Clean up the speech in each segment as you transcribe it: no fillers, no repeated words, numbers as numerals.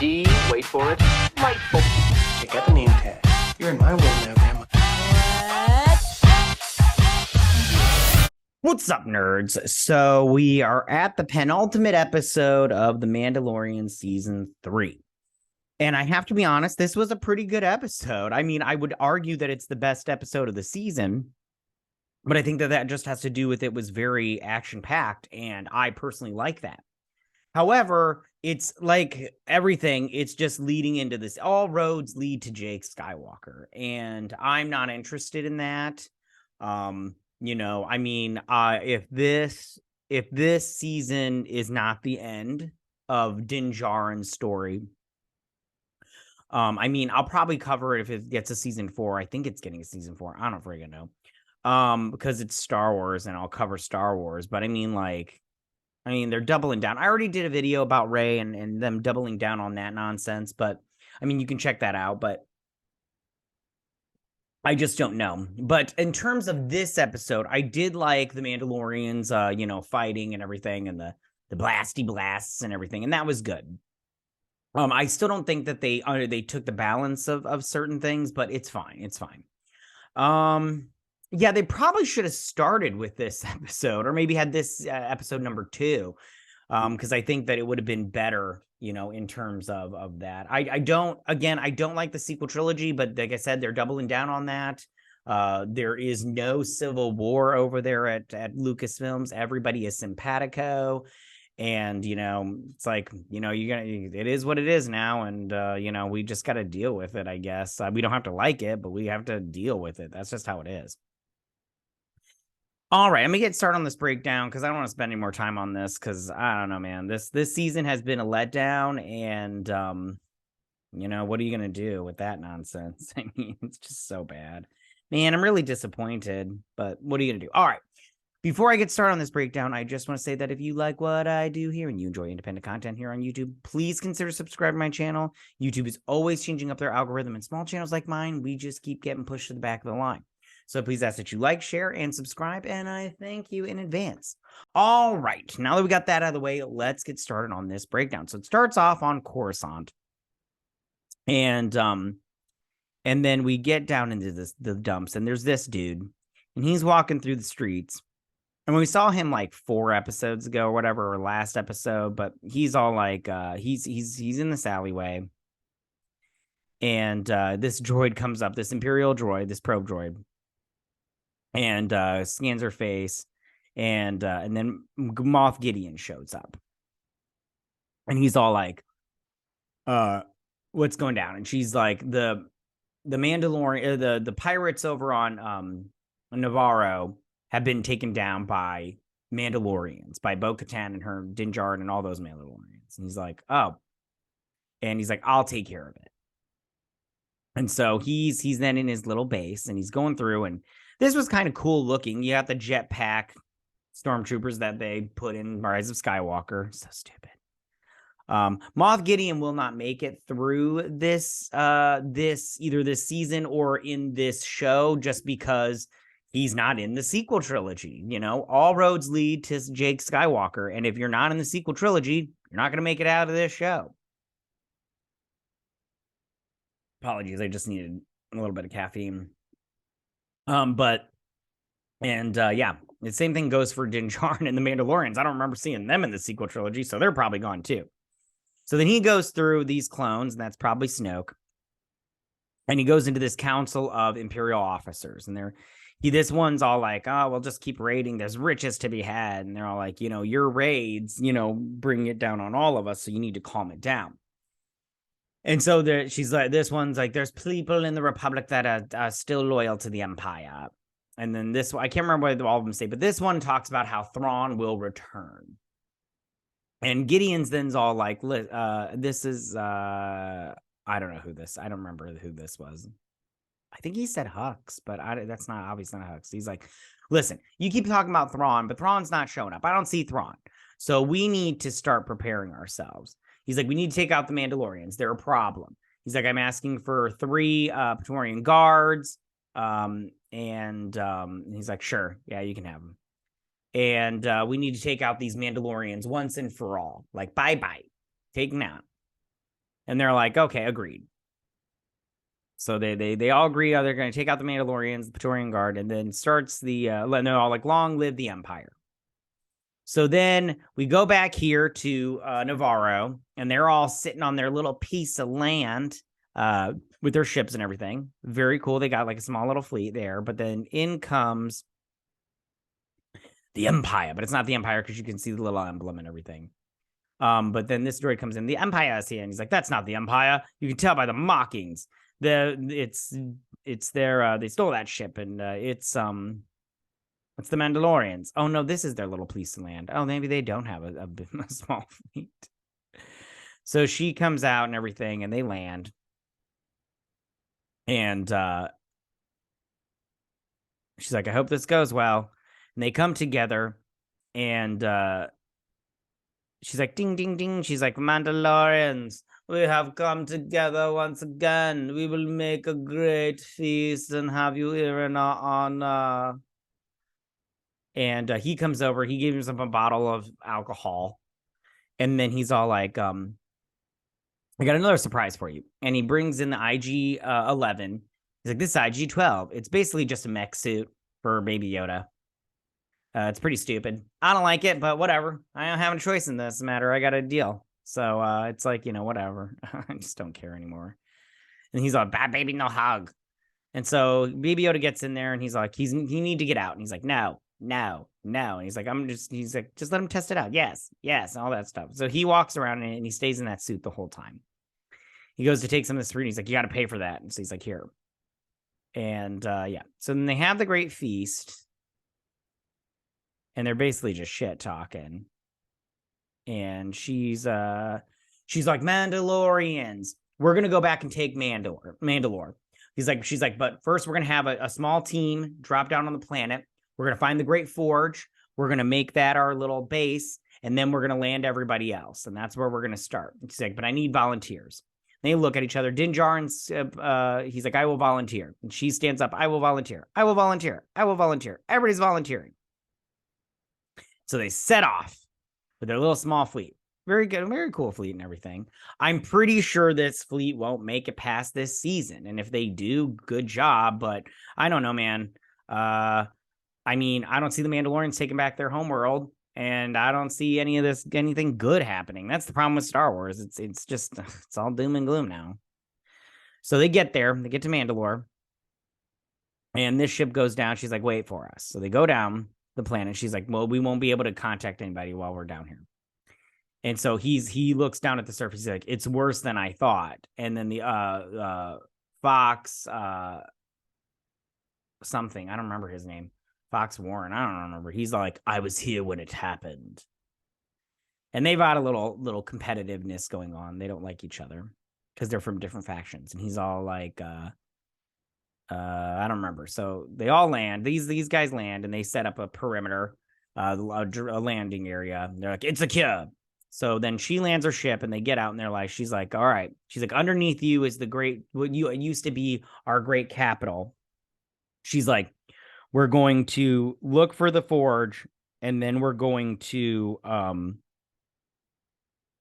D, wait for it, Lightful. Check out the name tag. You're in my world now, Grandma. What's up, nerds? So we are at the penultimate episode of The Mandalorian Season 3. And I have to be honest, this was a pretty good episode. I mean, I would argue that it's the best episode of the season, but I think that just has to do with it was very action-packed, and I personally like that. However, it's like everything, it's just leading into this. All roads lead to Jake Skywalker, and I'm not interested in that. If this season is not the end of Din Djarin's story, I'll probably cover it if it gets a season 4. I think it's getting a season 4. I don't freaking know. Because it's Star Wars and I'll cover Star Wars, but they're doubling down. I already did a video about Rey and them doubling down on that nonsense, but you can check that out, but I just don't know. But in terms of this episode, I did like the Mandalorians, fighting and everything, and the blasty blasts and everything, and that was good. I still don't think that they took the balance of certain things, but it's fine. It's fine. Yeah, they probably should have started with this episode, or maybe had this episode number 2, because I think that it would have been better, in terms of that. I don't like the sequel trilogy, but like I said, they're doubling down on that. There is no civil war over there at Lucasfilms. Everybody is simpatico. And, it's like, it is what it is now. And, we just got to deal with it, I guess. We don't have to like it, but we have to deal with it. That's just how it is. All right, I'm going to get started on this breakdown because I don't want to spend any more time on this because I don't know, man. This season has been a letdown. And, what are you going to do with that nonsense? It's just so bad. Man, I'm really disappointed, but what are you going to do? All right. Before I get started on this breakdown, I just want to say that if you like what I do here and you enjoy independent content here on YouTube, please consider subscribing to my channel. YouTube is always changing up their algorithm, and small channels like mine, we just keep getting pushed to the back of the line. So please ask that you like, share, and subscribe, and I thank you in advance. All right, now that we got that out of the way, let's get started on this breakdown. So it starts off on Coruscant, and then we get down into the dumps, and there's this dude, and he's walking through the streets. And we saw him like 4 episodes ago or whatever, or last episode, but he's all like, he's in this alleyway. And this droid comes up, this Imperial droid, this probe droid, and scans her face. And then Moth Gideon shows up. And he's all like, what's going down? And she's like, the Mandalorian, the pirates over on Navarro have been taken down by Mandalorians, by Katan and her Din Djarin and all those Mandalorians. And he's like, oh. And he's like, I'll take care of it. And so he's then in his little base, and he's going through, and this was kind of cool looking. You got the jetpack stormtroopers that they put in Rise of Skywalker. So stupid. Moth Gideon will not make it through this either this season or in this show, just because he's not in the sequel trilogy. All roads lead to Jake Skywalker. And if you're not in the sequel trilogy, you're not going to make it out of this show. Apologies. I just needed a little bit of caffeine. The same thing goes for Din Djarin and the Mandalorians. I don't remember seeing them in the sequel trilogy, so they're probably gone too. So then he goes through these clones, and that's probably Snoke. And he goes into this council of Imperial officers, and this one's all like, oh, we'll just keep raiding. There's riches to be had. And they're all like, your raids, bring it down on all of us. So you need to calm it down. And so she's like, this one's like, there's people in the Republic that are still loyal to the Empire. And then this one, I can't remember what all of them say, but this one talks about how Thrawn will return. And Gideon's then's all like, this is, I don't know who this, I don't remember who this was. I think he said Hux, but that's not obviously not Hux. He's like, listen, you keep talking about Thrawn, but Thrawn's not showing up. I don't see Thrawn. So we need to start preparing ourselves. He's like, we need to take out the Mandalorians. They're a problem. He's like, I'm asking for 3 Praetorian guards. He's like, sure. Yeah, you can have them. And we need to take out these Mandalorians once and for all. Like, bye-bye. Take them out. And they're like, okay, agreed. So they all agree they're going to take out the Mandalorians, the Praetorian Guard, and then starts the they're all like, long live the Empire. So then we go back here to Navarro, and they're all sitting on their little piece of land with their ships and everything. Very cool. They got like a small little fleet there. But then in comes the Empire, but it's not the Empire because you can see the little emblem and everything. But then this droid comes in. The Empire is here, and he's like, "That's not the Empire. You can tell by the markings. It's their they stole that ship, and it's the Mandalorians. Oh no, this is their little piece of land. Oh, maybe they don't have a small fleet." So she comes out and everything, and they land, and she's like, "I hope this goes well." And they come together, and she's like, "Ding, ding, ding." She's like, "Mandalorians, we have come together once again. We will make a great feast and have you here in our honor." And he comes over. He gives him a bottle of alcohol. And then he's all like, I got another surprise for you. And he brings in the IG 11. He's like, "This is IG 12. It's basically just a mech suit for Baby Yoda. It's pretty stupid. I don't like it, but whatever. I don't have a choice in this matter. I got a deal." So it's like, whatever. I just don't care anymore. And he's like, "Bad baby, no hug." And so Baby Yoda gets in there and he's like, he need to get out. And he's like, "No, no, no." And he's like, he's like, "Just let him test it out." Yes, yes, and all that stuff. So he walks around and he stays in that suit the whole time. He goes to take some of this fruit. And he's like, "You got to pay for that." And so he's like, "Here." And yeah. So then they have the great feast. And they're basically just shit talking. And she's like, "Mandalorians, we're gonna go back and take Mandalore." She's like, "But first we're gonna have a small team drop down on the planet. We're gonna find the Great Forge. We're gonna make that our little base, and then we're gonna land everybody else, and that's where we're gonna start." She's like, "But I need volunteers." They look at each other. Din Djarin's, he's like, "I will volunteer." And she stands up, "I will volunteer. I will volunteer. I will volunteer." Everybody's volunteering. So they set off with their little small fleet. Very good, very cool fleet and everything. I'm pretty sure this fleet won't make it past this season. And if they do, good job. But I don't know, man. I mean, I don't see the Mandalorians taking back their homeworld. And I don't see anything good happening. That's the problem with Star Wars. It's just, it's all doom and gloom now. So they get there. They get to Mandalore. And this ship goes down. She's like, "Wait for us." So they go down the planet. She's like, "Well, we won't be able to contact anybody while we're down here." And so he looks down at the surface. He's like, "It's worse than I thought." And then the Fox something, I don't remember his name. Fox Warren, I don't remember. He's like, "I was here when it happened." And they've got a little competitiveness going on. They don't like each other because they're from different factions. And he's all like, I don't remember. So they all land. These guys land and they set up a perimeter, a landing area. They're like, "It's secure." So then she lands her ship and they get out and they're like, she's like, "All right." She's like, "Underneath you is what used to be our great capital." She's like, "We're going to look for the forge and then we're going to, return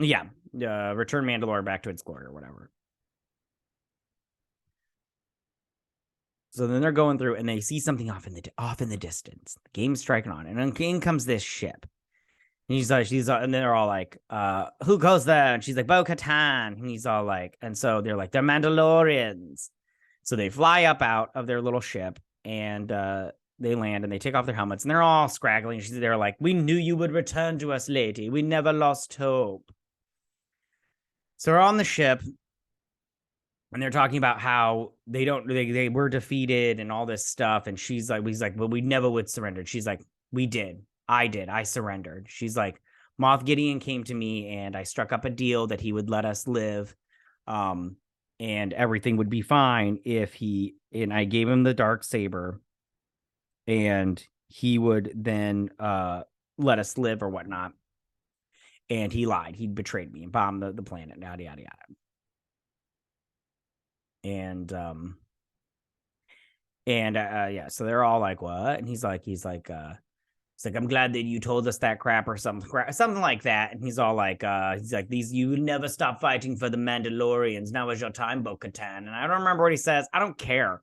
Mandalore back to its glory," or whatever. So then they're going through and they see something off in the distance. The game's striking on, and then in comes this ship. And and they're all like, "Who goes there?" And she's like, "Bo-Katan." And he's all like, and so they're like, "They're Mandalorians." So they fly up out of their little ship and they land and they take off their helmets and they're all scraggly. And they're like, "We knew you would return to us, lady. We never lost hope." So they're on the ship and they're talking about how they were defeated and all this stuff. And he's like, "But we never would surrender." She's like, "We did. I surrendered." She's like, "Moth Gideon came to me and I struck up a deal that he would let us live. And everything would be fine and I gave him the dark saber and he would then let us live or whatnot. And he lied. He betrayed me and bombed the planet, yada, yada, yada." And yeah, so they're all like, "What?" And he's like, It's like, I'm glad that you told us that crap or something like that. And he's all like, you will never stop fighting for the Mandalorians. Now is your time, Bo-Katan. And I don't remember what he says. I don't care.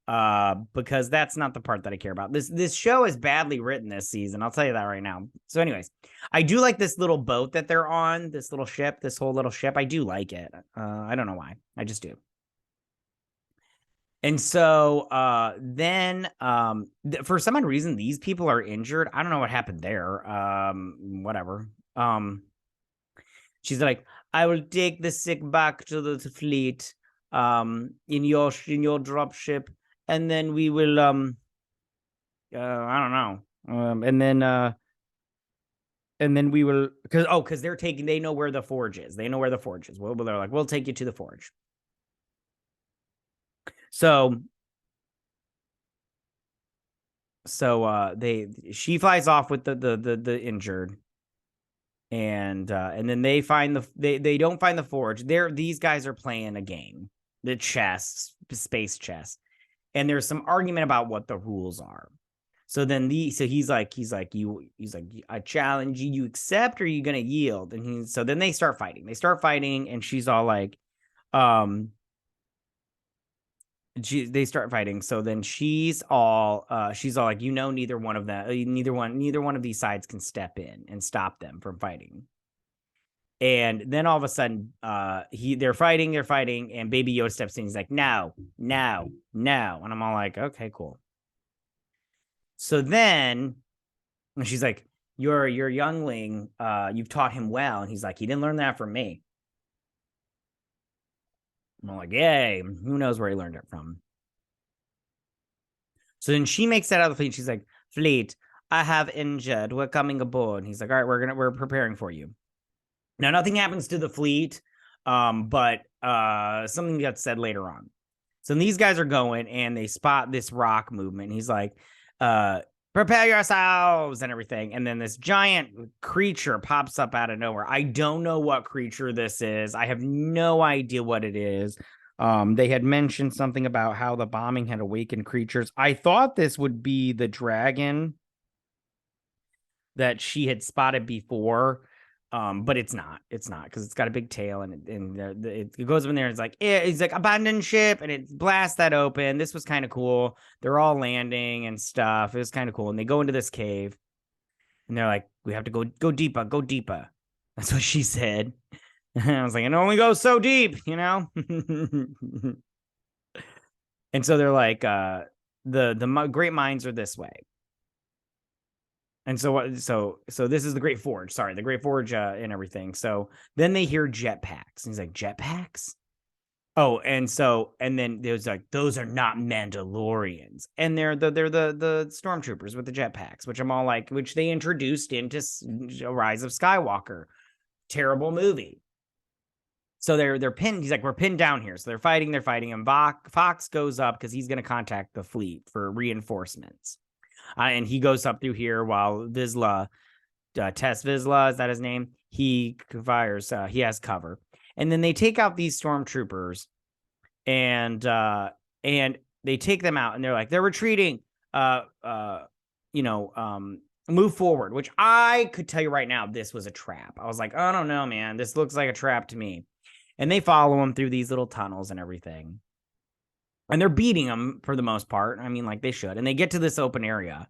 Because that's not the part that I care about. This show is badly written this season. I'll tell you that right now. So anyways, I do like this little boat that they're on, this little ship, this whole little ship. I do like it. I don't know why. I just do. And so then for some odd reason, these people are injured. I don't know what happened there. Whatever. She's like, I will take the sick back to the fleet in your drop ship, and then we will I don't know. And then we will, because they know where the forge is. They know where the forge is. Well, they're like, we'll take you to the forge. So she flies off with the injured, and then they find they don't find the forge. These guys are playing a game, the chess, space chess, and there's some argument about what the rules are. So then he's like, I challenge you. You accept, or are you gonna yield? And so then they start fighting. And she's all like, they start fighting. So then she's all like, neither one of these sides can step in and stop them from fighting. And then all of a sudden, they're fighting, and Baby Yoda steps in. He's like, no. And I'm all like, okay, cool. So then she's like, your youngling, you've taught him well. And he's like, he didn't learn that from me. I'm like, yay, who knows where he learned it from. So then she makes that out of the fleet. She's like, fleet, I have injured. We're coming aboard. And he's like, all right, we're preparing for you. Now, nothing happens to the fleet, but something gets said later on. So these guys are going, and they spot this rock movement. He's like, prepare yourselves and everything. And then this giant creature pops up out of nowhere. I don't know what creature this is. I have no idea what it is. They had mentioned something about how the bombing had awakened creatures. I thought this would be the dragon that she had spotted before. But it's not because it's got a big tail, and it goes in there. And it's like, he's like, abandon ship, and it blasts that open. This was kind of cool. They're all landing and stuff. It was kind of cool. And they go into this cave, and they're like, we have to go deeper. That's what she said. And I was like, it only goes so deep, And so they're like, the great minds are this way. And so this is the Great Forge. Sorry, the Great Forge and everything. So then they hear jetpacks. And he's like, jetpacks? Oh, and then there's like, those are not Mandalorians. And they're the stormtroopers with the jetpacks, which I'm all like, which they introduced into Rise of Skywalker. Terrible movie. So they're pinned. He's like, we're pinned down here. So they're fighting. And Fox goes up because he's going to contact the fleet for reinforcements. And he goes up through here while Vizsla, Tess Vizsla, is that his name? He fires, he has cover. And then they take out these stormtroopers, and they take them out, and they're like, they're retreating, move forward, which I could tell you right now, this was a trap. I was like, I don't know, man. This looks like a trap to me. And they follow him through these little tunnels and everything. And they're beating them for the most part. I mean, like they should. And they get to this open area.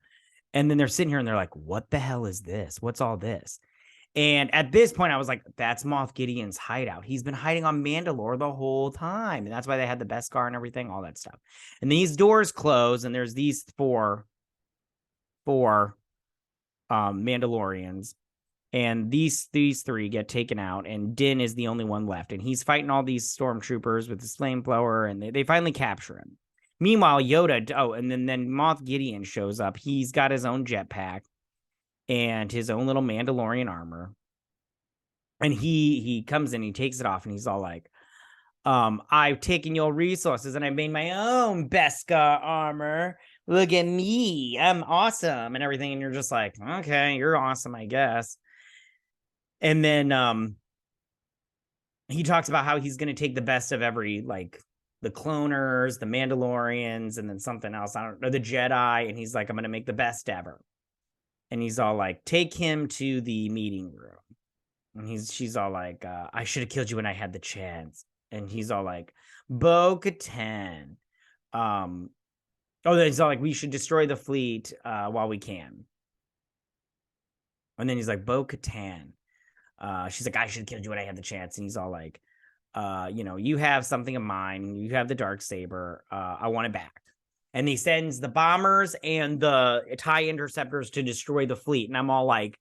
And then they're sitting here and they're like, what the hell is this? What's all this? And at this point, I was like, that's Moth Gideon's hideout. He's been hiding on Mandalore the whole time. And that's why they had the Beskar and everything, all that stuff. And these doors close, and there's these four Mandalorians. And these three get taken out, and Din is the only one left. And he's fighting all these stormtroopers with his flamethrower, and they finally capture him. Meanwhile, Yoda, and then Moth Gideon shows up. He's got his own jetpack and his own little Mandalorian armor. And he comes in, he takes it off, and he's all like, I've taken your resources, and I made my own Beskar armor. Look at me. I'm awesome and everything. And you're just like, okay, you're awesome, I guess. And then he talks about how he's going to take the best of every, like, the cloners, the Mandalorians, and then something else. I don't know, the Jedi. And he's like, I'm going to make the best ever. And he's all like, take him to the meeting room. And she's all like, I should have killed you when I had the chance. And he's all like, Bo-Katan. He's all like, we should destroy the fleet while we can. And then he's like, Bo-Katan. She's like, I should have killed you when I had the chance. And he's all like, you have something of mine. You have the Darksaber. I want it back. And he sends the bombers and the TIE interceptors to destroy the fleet. And I'm all like,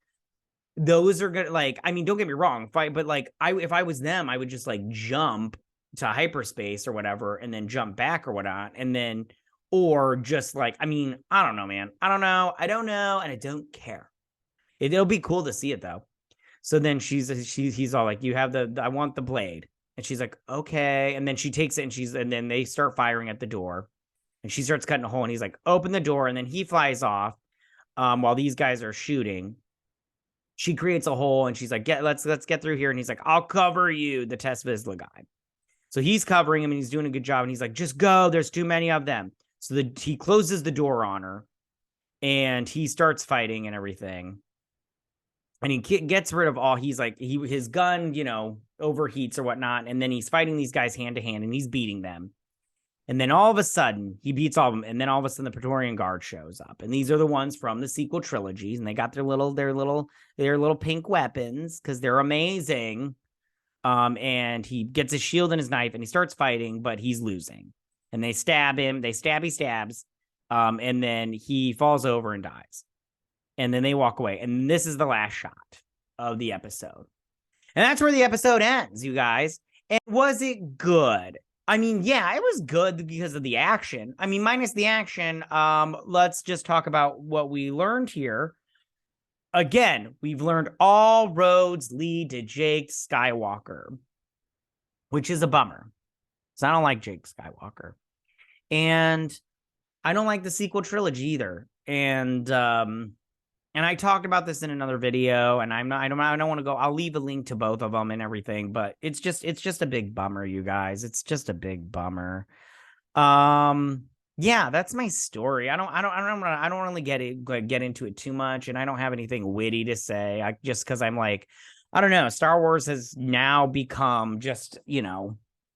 those are good. Like, I mean, don't get me wrong, but like, if I was them, I would just like jump to hyperspace or whatever, and then jump back or whatnot, and then, or just like, I mean, I don't know, man. I don't know, and I don't care. It'll be cool to see it though. So then he's all like, you have I want the blade, and she's like, okay, and then she takes it, and then they start firing at the door, and she starts cutting a hole, and he's like, open the door, and then he flies off, while these guys are shooting. She creates a hole, and she's like, let's get through here, and he's like, I'll cover you, the Tess Vizsla guy. So he's covering him, and he's doing a good job, and he's like, just go, there's too many of them. So he closes the door on her, and he starts fighting and everything. And he gets rid of all, he's like, his gun, overheats or whatnot, and then he's fighting these guys hand to hand, and he's beating them. And then all of a sudden, he beats all of them, and then all of a sudden the Praetorian Guard shows up. And these are the ones from the sequel trilogies, and they got their little pink weapons, because they're amazing. And he gets his shield and his knife, and he starts fighting, but he's losing. And they stab him, he stabs, and then he falls over and dies. And then they walk away. And this is the last shot of the episode. And that's where the episode ends, you guys. And was it good? I mean, yeah, it was good because of the action. I mean, minus the action, let's just talk about what we learned here. Again, we've learned all roads lead to Jake Skywalker, which is a bummer. So I don't like Jake Skywalker. And I don't like the sequel trilogy either. And I talked about this in another video, and I don't want to go. I'll leave a link to both of them and everything, but it's just a big bummer, you guys. It's just a big bummer. Yeah, that's my story. I don't really get into it too much, and I don't have anything witty to say. Just because I'm like, I don't know. Star Wars has now become just,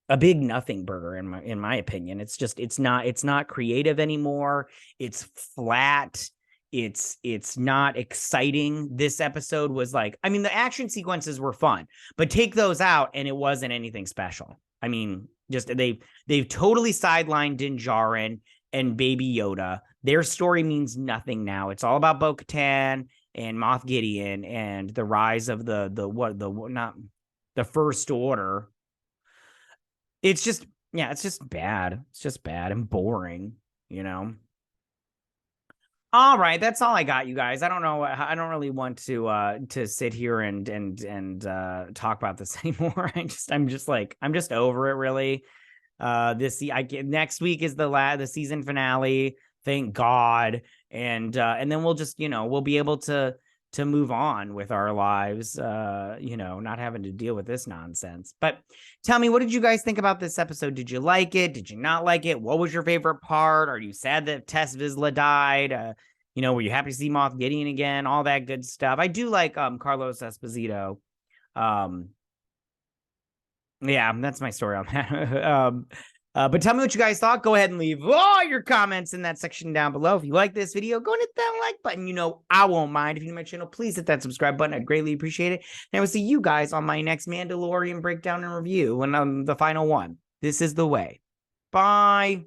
a big nothing burger in my opinion. It's not creative anymore. It's flat. It's not exciting. This episode was like, I mean, the action sequences were fun, but take those out and it wasn't anything special. I mean, just they've totally sidelined Din Djarin and Baby Yoda. Their story means nothing now. It's all about Bo-Katan and Moth Gideon and the rise of the First Order. It's just bad. It's just bad and boring, All right, that's all I got, you guys. I don't know. I don't really want to sit here and talk about this anymore. I'm just over it, really. Next week is the season finale. Thank God, and then we'll just we'll be able to move on with our lives. Not having to deal with this nonsense. But tell me, what did you guys think about this episode? Did you like it? Did you not like it? What was your favorite part? Are you sad that Tess Vizsla died? Were you happy to see Moth Gideon again? All that good stuff. I do like Carlos Esposito. Yeah, that's my story on that. But tell me what you guys thought. Go ahead and leave all your comments in that section down below. If you like this video, go and hit that like button. I won't mind. If you're new to my channel, please hit that subscribe button. I'd greatly appreciate it. And I will see you guys on my next Mandalorian breakdown and review when I'm the final one. This is the way. Bye.